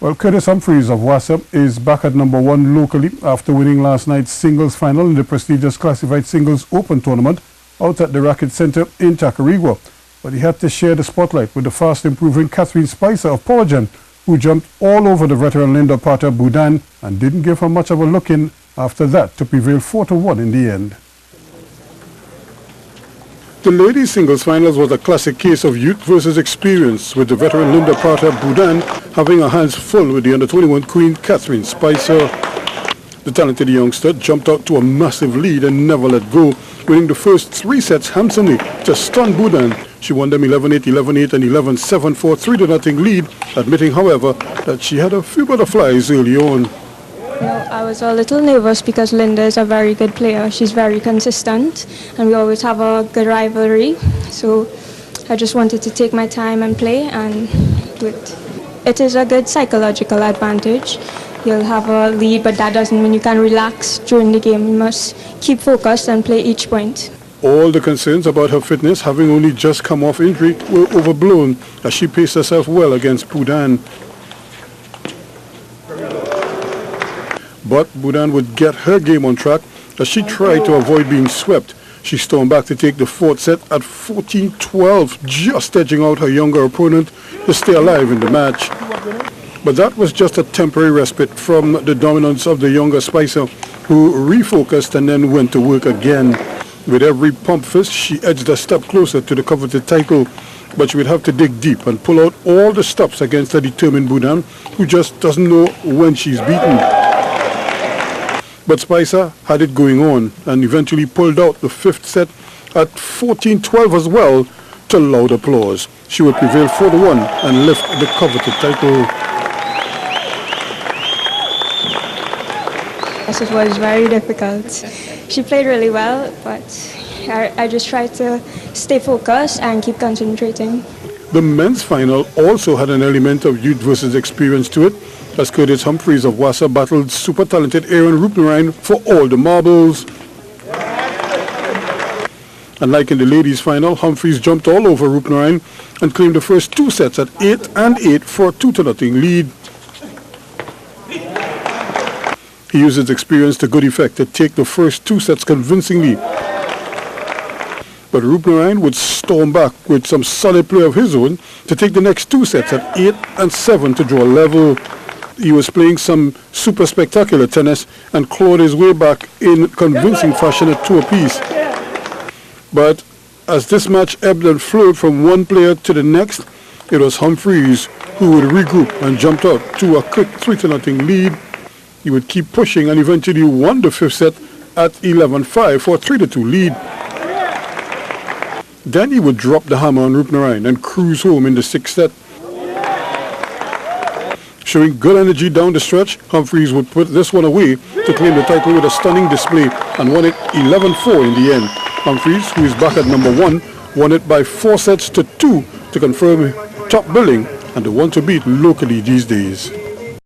Well, Curtis Humphreys of WASA is back at number 1 locally after winning last night's singles final in the prestigious Classified Singles Open tournament out at the Racquet Centre in Tacarigua. But he had to share the spotlight with the fast-improving Catherine Spicer of Powergen, who jumped all over the veteran Linda Partap-Boodhan and didn't give her much of a look in after that to prevail 4-1 in the end. The ladies' singles finals was a classic case of youth versus experience, with the veteran Linda Partap-Boodhan having her hands full with the under-21 queen Catherine Spicer. The talented youngster jumped out to a massive lead and never let go, winning the first 3 sets handsomely to stun Boodhan. She won them 11-8, 11-8 and 11-7 for a 3-0 lead, admitting, however, that she had a few butterflies early on. I was a little nervous because Linda is a very good player. She's very consistent and we always have a good rivalry. So I just wanted to take my time and play and do it. It is a good psychological advantage. You'll have a lead, but that doesn't mean you can relax during the game. You must keep focused and play each point. All the concerns about her fitness, having only just come off injury, were overblown as she paced herself well against Boodhan. But Boodhan would get her game on track as she tried to avoid being swept. She stormed back to take the 4th set at 14-12, just edging out her younger opponent to stay alive in the match. But that was just a temporary respite from the dominance of the younger Spicer, who refocused and then went to work again. With every pump fist, she edged a step closer to the coveted title, but she would have to dig deep and pull out all the stops against a determined Boodhan, who just doesn't know when she's beaten. But Spicer had it going on and eventually pulled out the 5th set at 14-12 as well to loud applause. She would prevail 4-1 and lift the coveted title. Yes, it was very difficult. She played really well, but I just tried to stay focused and keep concentrating. The men's final also had an element of youth versus experience to it, as Curtis Humphreys of WASA battled super talented Aaron Rupnerine for all the marbles. And like in the ladies' final, Humphreys jumped all over Rupnerine and claimed the first 2 sets at 8-8 for a 2-0 lead. He used his experience to good effect to take the first 2 sets convincingly. But Rupnerine would storm back with some solid play of his own to take the next 2 sets at 8-7 to draw level. He was playing some super spectacular tennis and clawed his way back in convincing fashion at 2 apiece. But as this match ebbed and flowed from one player to the next, it was Humphreys who would regroup and jumped out to a quick 3-0 lead. He would keep pushing and eventually won the 5th set at 11-5 for a 3-2 lead. Then he would drop the hammer on Rupnerine and cruise home in the 6th set. Showing good energy down the stretch, Humphreys would put this one away to claim the title with a stunning display and won it 11-4 in the end. Humphreys, who is back at number 1, won it by 4 sets to 2 to confirm top billing and the one to beat locally these days.